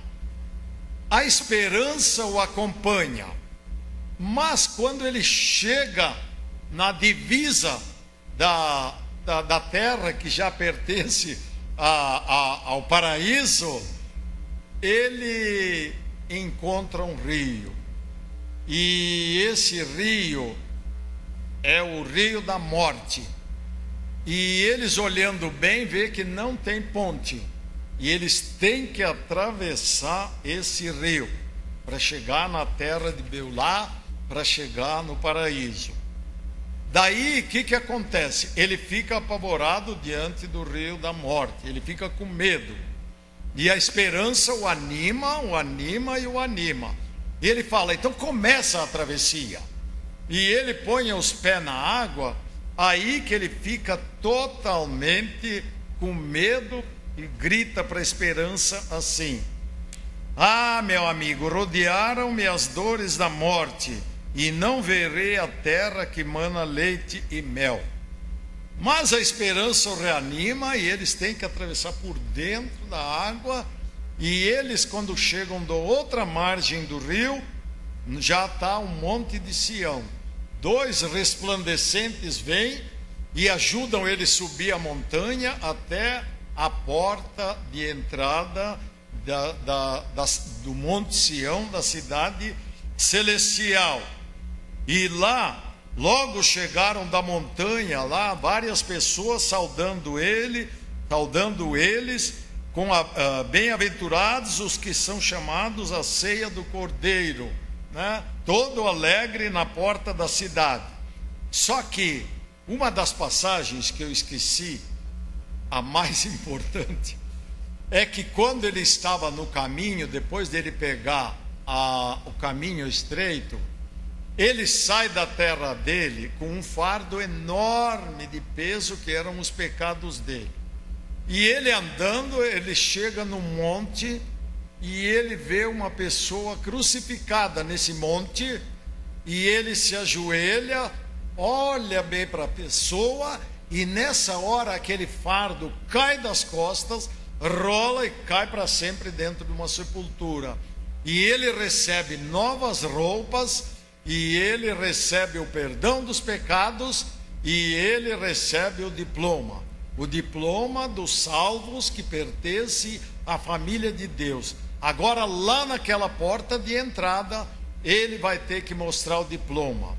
Speaker 6: A esperança o acompanha, mas quando ele chega na divisa da terra que já pertence ao paraíso, ele encontra um rio, e esse rio é o rio da morte, e eles olhando bem vê que não tem ponte. E eles têm que atravessar esse rio para chegar na terra de Beulá, para chegar no paraíso. Daí, o que acontece? Ele fica apavorado diante do rio da morte, ele fica com medo. E a esperança o anima. E ele fala, então começa a travessia. E ele põe os pés na água, aí que ele fica totalmente com medo, e grita para a esperança assim: ah, meu amigo, rodearam-me as dores da morte, e não verei a terra que mana leite e mel. Mas a esperança o reanima, e eles têm que atravessar por dentro da água, e eles, quando chegam da outra margem do rio, já está um monte de Sião. 2 resplandecentes vêm e ajudam ele a subir a montanha até a porta de entrada do Monte Sião, da cidade celestial. E lá, logo chegaram da montanha, lá várias pessoas saudando eles, com bem-aventurados os que são chamados à ceia do Cordeiro, né? Todo alegre na porta da cidade. Só que uma das passagens que eu esqueci, a mais importante, é que quando ele estava no caminho, depois dele pegar o caminho estreito, ele sai da terra dele com um fardo enorme de peso que eram os pecados dele. E ele andando, ele chega no monte e ele vê uma pessoa crucificada nesse monte, e ele se ajoelha, olha bem para a pessoa, e nessa hora aquele fardo cai das costas, rola e cai para sempre dentro de uma sepultura. E ele recebe novas roupas, e ele recebe o perdão dos pecados, e ele recebe o diploma dos salvos que pertence à família de Deus. Agora, lá naquela porta de entrada, ele vai ter que mostrar o diploma.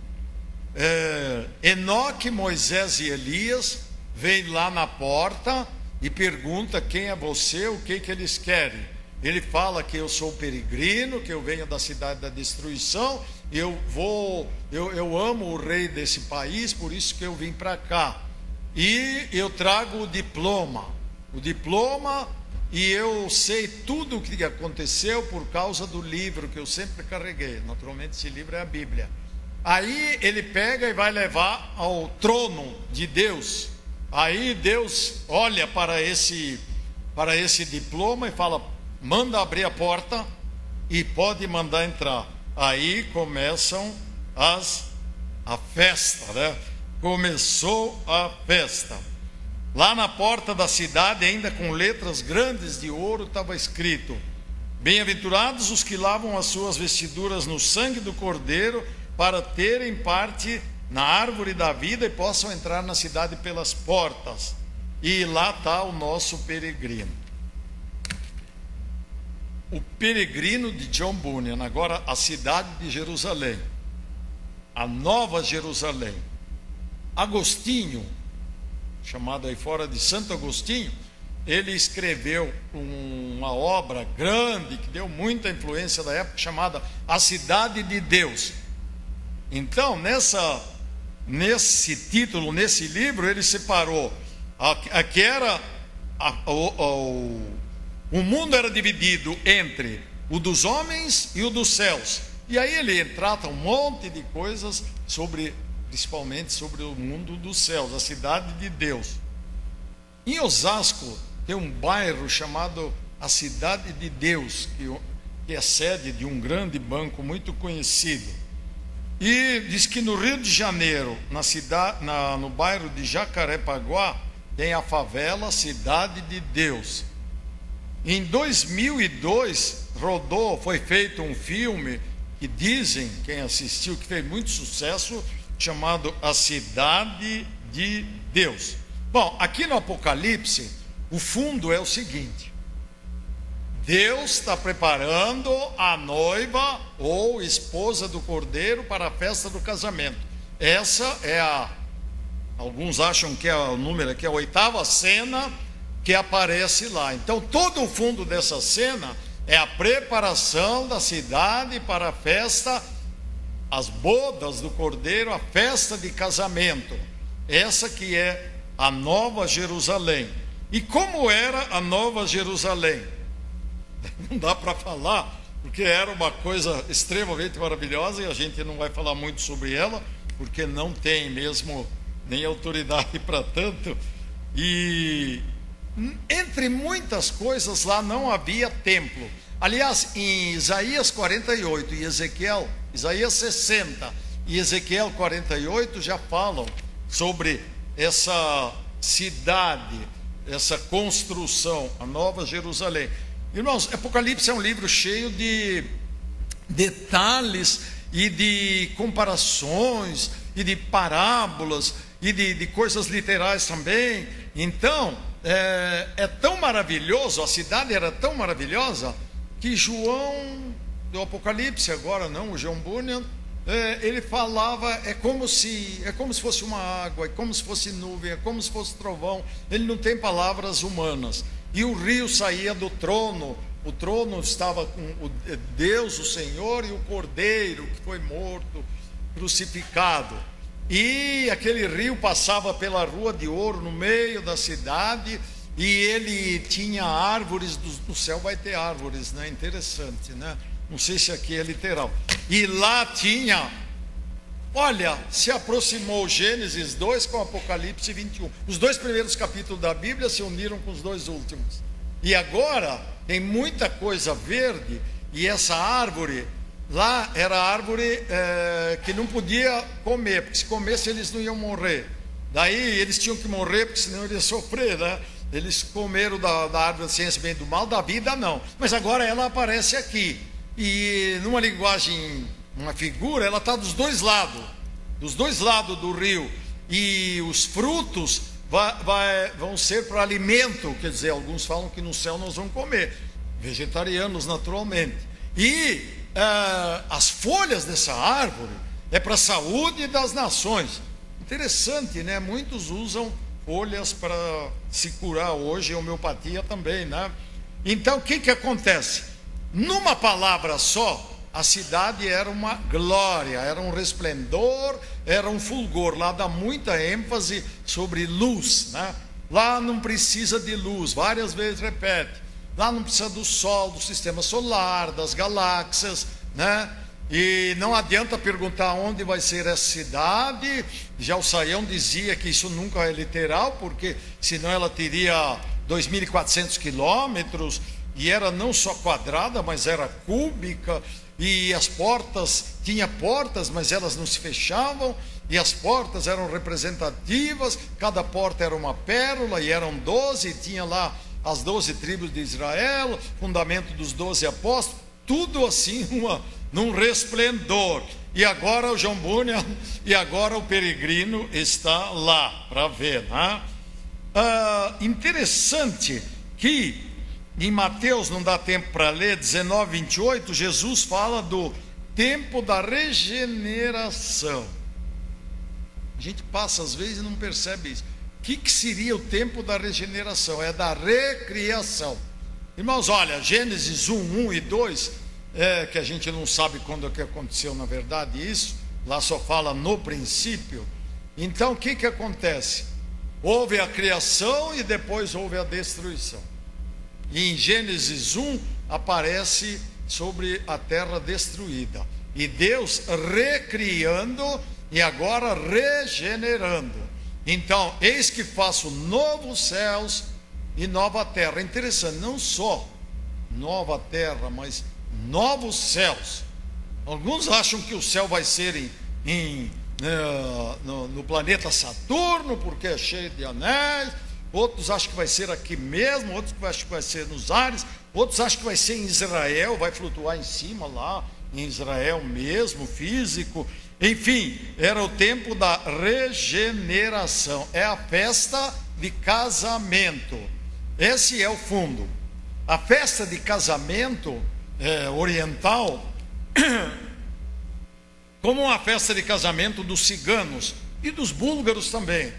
Speaker 6: Enoque, Moisés e Elias vêm lá na porta e pergunta quem é você, o que eles querem. Ele fala que eu sou peregrino, que eu venho da cidade da destruição, eu amo o rei desse país, por isso que eu vim para cá. E eu trago o diploma, e eu sei tudo o que aconteceu por causa do livro que eu sempre carreguei. Naturalmente esse livro é a Bíblia. Aí ele pega e vai levar ao trono de Deus. Aí Deus olha para esse diploma e fala: manda abrir a porta e pode mandar entrar. Aí começam as a festa, né? Começou a festa. Lá na porta da cidade, ainda com letras grandes de ouro, estava escrito: bem-aventurados os que lavam as suas vestiduras no sangue do Cordeiro, para terem parte na árvore da vida e possam entrar na cidade pelas portas. E lá está o nosso peregrino. O peregrino de John Bunyan, agora a cidade de Jerusalém, a Nova Jerusalém. Agostinho, chamado aí fora de Santo Agostinho, ele escreveu uma obra grande que deu muita influência da época, chamada A Cidade de Deus. Então, nesse título, nesse livro, ele separou que era o mundo era dividido entre o dos homens e o dos céus. E aí ele trata um monte de coisas principalmente sobre o mundo dos céus, a cidade de Deus. Em Osasco tem um bairro chamado a Cidade de Deus, que é sede de um grande banco muito conhecido. E diz que no Rio de Janeiro, no bairro de Jacarepaguá, tem a favela Cidade de Deus. Em 2002 foi feito um filme que dizem, quem assistiu, que fez muito sucesso, chamado A Cidade de Deus. Bom, aqui no Apocalipse, o fundo é o seguinte: Deus está preparando a noiva ou esposa do Cordeiro para a festa do casamento. Essa é alguns acham que é o número, que é a 8ª cena que aparece lá. Então, todo o fundo dessa cena é a preparação da cidade para a festa, as bodas do Cordeiro, a festa de casamento. Essa que é a Nova Jerusalém. E como era a Nova Jerusalém? Não dá para falar, porque era uma coisa extremamente maravilhosa e a gente não vai falar muito sobre ela, porque não tem mesmo nem autoridade para tanto. E entre muitas coisas lá não havia templo. Aliás, em Isaías 48 e Isaías 60 e Ezequiel 48 já falam sobre essa cidade, essa construção, a Nova Jerusalém. Irmãos, Apocalipse é um livro cheio de detalhes e de comparações e de parábolas e de coisas literais também. Então, é tão maravilhoso, a cidade era tão maravilhosa, que João, do Apocalipse, agora não, o John Bunyan, ele falava, é como se fosse uma água, é como se fosse nuvem, é como se fosse trovão. Ele não tem palavras humanas. E o rio saía do trono, o trono estava com Deus, o Senhor, e o Cordeiro, que foi morto, crucificado. E aquele rio passava pela Rua de Ouro, no meio da cidade, e ele tinha árvores, no céu vai ter árvores, né? Interessante, né? Não sei se aqui é literal. E lá tinha, olha, se aproximou Gênesis 2 com Apocalipse 21. Os 2 primeiros capítulos da Bíblia se uniram com os 2 últimos. E agora tem muita coisa verde, e essa árvore, lá era árvore que não podia comer, porque se comesse eles não iam morrer. Daí eles tinham que morrer, porque senão eles iam sofrer, né? Eles comeram da árvore da ciência bem e do mal, da vida não. Mas agora ela aparece aqui. E numa linguagem, uma figura, ela está dos dois lados do rio. E os frutos vão ser para alimento, quer dizer, alguns falam que no céu nós vamos comer, vegetarianos naturalmente. E as folhas dessa árvore é para a saúde das nações. Interessante, né? Muitos usam folhas para se curar hoje, homeopatia também, né? Então, o que acontece? Numa palavra só, a cidade era uma glória, era um resplendor, era um fulgor. Lá dá muita ênfase sobre luz, né? Lá não precisa de luz, várias vezes repete. Lá não precisa do sol, do sistema solar, das galáxias, né? E não adianta perguntar onde vai ser essa cidade. Já o Saião dizia que isso nunca é literal, porque senão ela teria 2.400 quilômetros, e era não só quadrada, mas era cúbica, e as portas, tinha portas, mas elas não se fechavam, e as portas eram representativas, cada porta era uma pérola, e eram 12, e tinha lá as 12 tribos de Israel, fundamento dos 12 apóstolos, tudo assim num resplendor. E agora o John Bunyan, e agora o peregrino está lá para ver, né? Interessante que em Mateus, não dá tempo para ler, 19, 28, Jesus fala do tempo da regeneração. A gente passa às vezes e não percebe isso. O que seria o tempo da regeneração? É da recriação. Irmãos, olha, Gênesis 1, 1 e 2, que a gente não sabe quando é que aconteceu na verdade isso, lá só fala no princípio. Então o que acontece? Houve a criação e depois houve a destruição. E em Gênesis 1 aparece sobre a terra destruída, e Deus recriando e agora regenerando. Então, eis que faço novos céus e nova terra. Interessante, não só nova terra, mas novos céus. Alguns acham que o céu vai ser no planeta Saturno, porque é cheio de anéis. Outros acham que vai ser aqui mesmo, outros acham que vai ser nos ares, outros acham que vai ser em Israel, vai flutuar em cima lá, em Israel mesmo, físico. Enfim, era o tempo da regeneração, é a festa de casamento. Esse é o fundo. A festa de casamento oriental, como a festa de casamento dos ciganos e dos búlgaros também,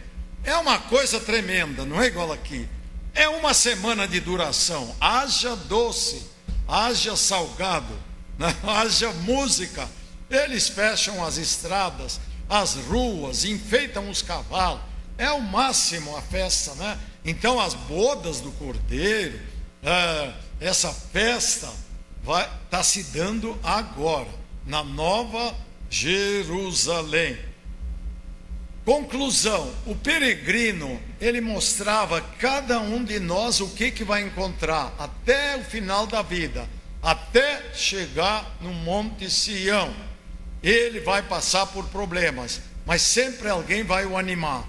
Speaker 6: é uma coisa tremenda, não é igual aqui. É uma semana de duração, haja doce, haja salgado, né? Haja música. Eles fecham as estradas, as ruas, enfeitam os cavalos. É o máximo a festa, né? Então as bodas do Cordeiro, essa festa está se dando agora, na Nova Jerusalém. Conclusão, o peregrino, ele mostrava a cada um de nós o que vai encontrar até o final da vida, até chegar no Monte Sião. Ele vai passar por problemas, mas sempre alguém vai o animar.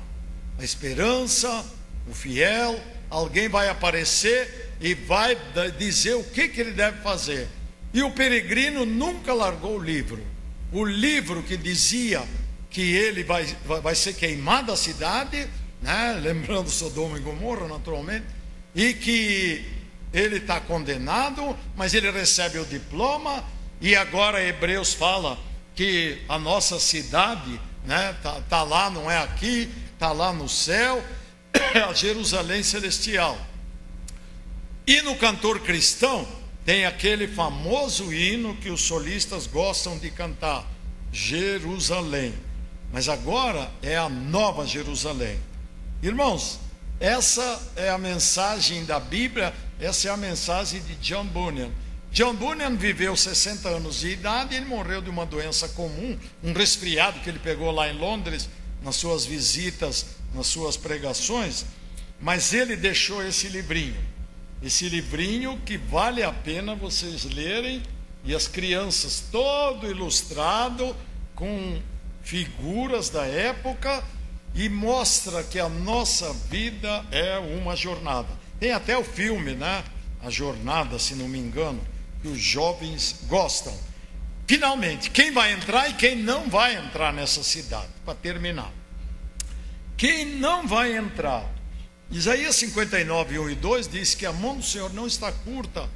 Speaker 6: A esperança, o fiel, alguém vai aparecer e vai dizer o que ele deve fazer. E o peregrino nunca largou o livro. O livro que dizia que ele vai ser queimado a cidade, né? Lembrando Sodoma e Gomorra, naturalmente, e que ele está condenado, mas ele recebe o diploma, e agora Hebreus fala que a nossa cidade, né, tá lá, não é aqui, está lá no céu, é a Jerusalém celestial. E no cantor cristão tem aquele famoso hino que os solistas gostam de cantar, Jerusalém. Mas agora é a Nova Jerusalém. Irmãos, essa é a mensagem da Bíblia, essa é a mensagem de John Bunyan. John Bunyan viveu 60 anos de idade e ele morreu de uma doença comum, um resfriado que ele pegou lá em Londres, nas suas visitas, nas suas pregações. Mas ele deixou esse livrinho que vale a pena vocês lerem, e as crianças, todo ilustrado, com figuras da época, e mostra que a nossa vida é uma jornada. Tem até o filme, né? A Jornada, se não me engano, que os jovens gostam. Finalmente, quem vai entrar e quem não vai entrar nessa cidade? Para terminar, quem não vai entrar? Isaías 59, 1 e 2 diz que a mão do Senhor não está curta,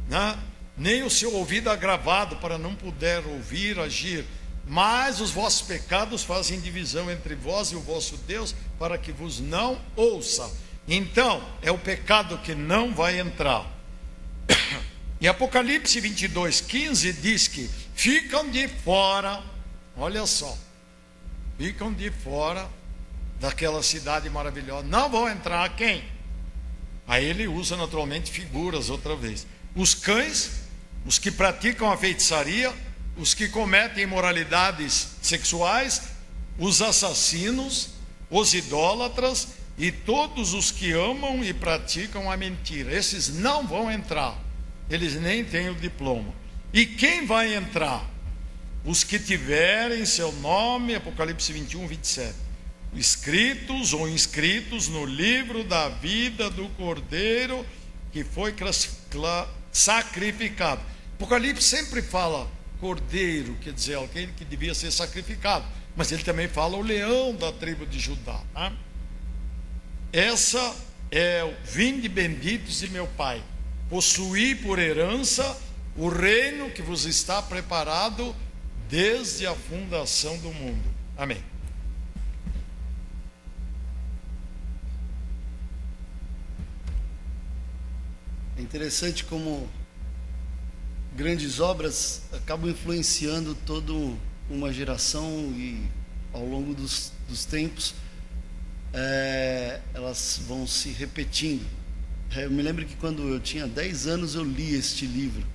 Speaker 6: né? Nem o seu ouvido agravado para não poder ouvir, agir. Mas os vossos pecados fazem divisão entre vós e o vosso Deus, para que vos não ouça. Então, é o pecado que não vai entrar. E Apocalipse 22, 15 diz que ficam de fora, olha só, ficam de fora daquela cidade maravilhosa. Não vão entrar quem? Aí ele usa naturalmente figuras outra vez. Os cães, os que praticam a feitiçaria, os que cometem imoralidades sexuais, os assassinos, os idólatras e todos os que amam e praticam a mentira. Esses não vão entrar, eles nem têm o diploma. E quem vai entrar? os que tiverem seu nome, Apocalipse 21, 27, escritos ou inscritos no livro da vida do Cordeiro que foi sacrificado. Apocalipse sempre fala Cordeiro, quer dizer, alguém que devia ser sacrificado, mas ele também fala o leão da tribo de Judá, né? Essa é o vinde benditos de meu Pai, possuí por herança o reino que vos está preparado desde a fundação do mundo. Amém.
Speaker 1: É interessante como grandes obras acabam influenciando toda uma geração e ao longo dos tempos elas vão se repetindo. Eu me lembro que quando eu tinha 10 anos eu li este livro,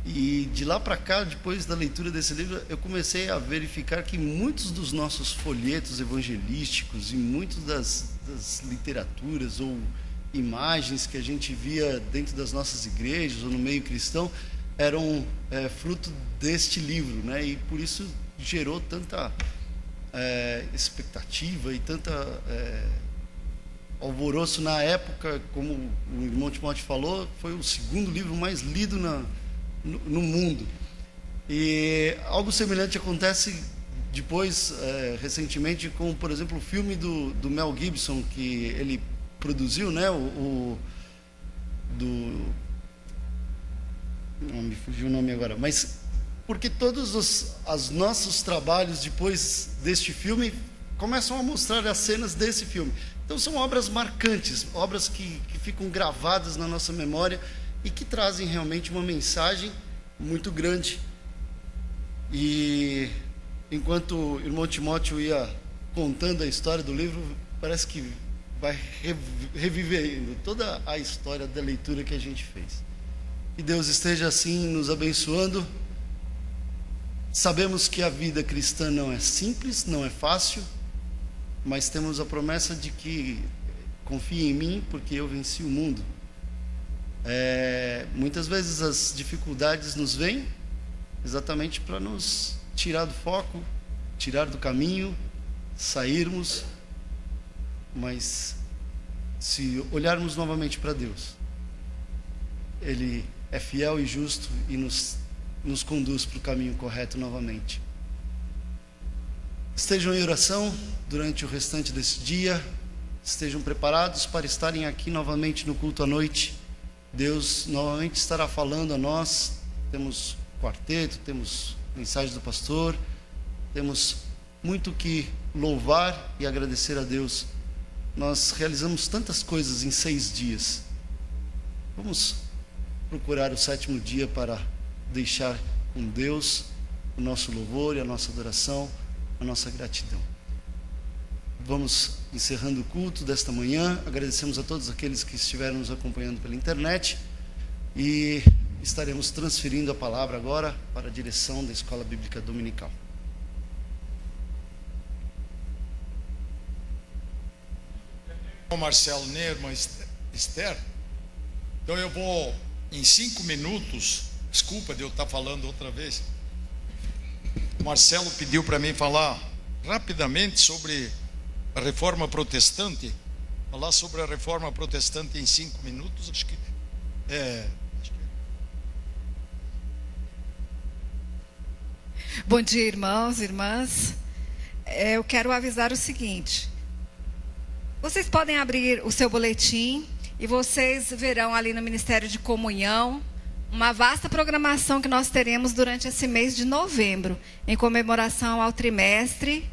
Speaker 1: e de lá para cá, depois da leitura desse livro, eu comecei a verificar que muitos dos nossos folhetos evangelísticos e muitas das literaturas ou imagens que a gente via dentro das nossas igrejas ou no meio cristão eram fruto deste livro, né? E por isso gerou tanta expectativa e tanta alvoroço na época. Como o irmão Timóteo falou, foi o segundo livro mais lido no mundo. E algo semelhante acontece depois, recentemente, com, por exemplo, o filme do Mel Gibson, que ele produziu, né? Não me fugiu o nome agora, mas porque todos os nossos trabalhos depois deste filme começam a mostrar as cenas desse filme. Então são obras marcantes, obras que ficam gravadas na nossa memória e que trazem realmente uma mensagem muito grande. E enquanto o irmão Timóteo ia contando a história do livro, parece que vai revivendo toda a história da leitura que a gente fez. Que Deus esteja assim nos abençoando. Sabemos que a vida cristã não é simples, não é fácil, mas temos a promessa de que confie em mim, porque eu venci o mundo. Muitas vezes as dificuldades nos vêm exatamente para nos tirar do foco, tirar do caminho, sairmos, mas se olharmos novamente para Deus, Ele é fiel e justo e nos conduz para o caminho correto novamente. Estejam em oração durante o restante desse dia, estejam preparados para estarem aqui novamente no culto à noite. Deus novamente estará falando a nós. Temos quarteto, temos mensagem do pastor, temos muito que louvar e agradecer a Deus. Nós realizamos tantas coisas em 6 dias. Vamos procurar o 7º dia para deixar com Deus o nosso louvor e a nossa adoração, a nossa gratidão. Vamos encerrando o culto desta manhã. Agradecemos a todos aqueles que estiveram nos acompanhando pela internet e estaremos transferindo a palavra agora para a direção da Escola Bíblica Dominical.
Speaker 6: O Marcelo nem a irmã Esther. Então eu vou em 5 minutos. Desculpa de eu estar falando outra vez. O Marcelo pediu para mim falar rapidamente sobre a reforma protestante. Falar sobre a reforma protestante em 5 minutos. Acho que
Speaker 7: Bom dia, irmãos e irmãs. Eu quero avisar o seguinte: vocês podem abrir o seu boletim e vocês verão ali no Ministério de Comunhão uma vasta programação que nós teremos durante esse mês de novembro, em comemoração ao trimestre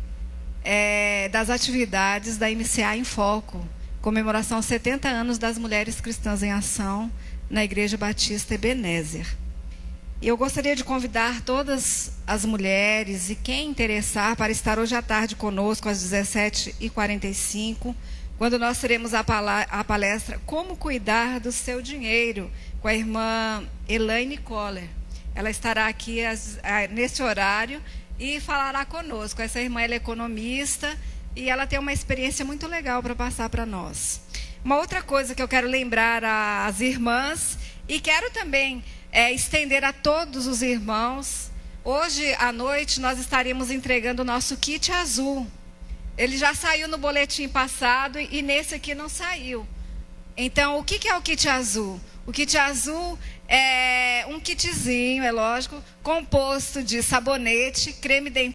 Speaker 7: das atividades da MCA em Foco, comemoração aos 70 anos das Mulheres Cristãs em Ação na Igreja Batista Ebenezer. E eu gostaria de convidar todas as mulheres e quem interessar para estar hoje à tarde conosco às 17h45, quando nós teremos a palestra Como Cuidar do Seu Dinheiro, com a irmã Elaine Coller. Ela estará aqui nesse horário e falará conosco. Essa irmã ela é economista e ela tem uma experiência muito legal para passar para nós. Uma outra coisa que eu quero lembrar às irmãs, e quero também estender a todos os irmãos, Hoje à noite nós estaremos entregando o nosso kit azul. Ele já saiu no boletim passado e nesse aqui não saiu. Então, o que é o kit azul? O kit azul é um kitzinho, é lógico, composto de sabonete, creme dental,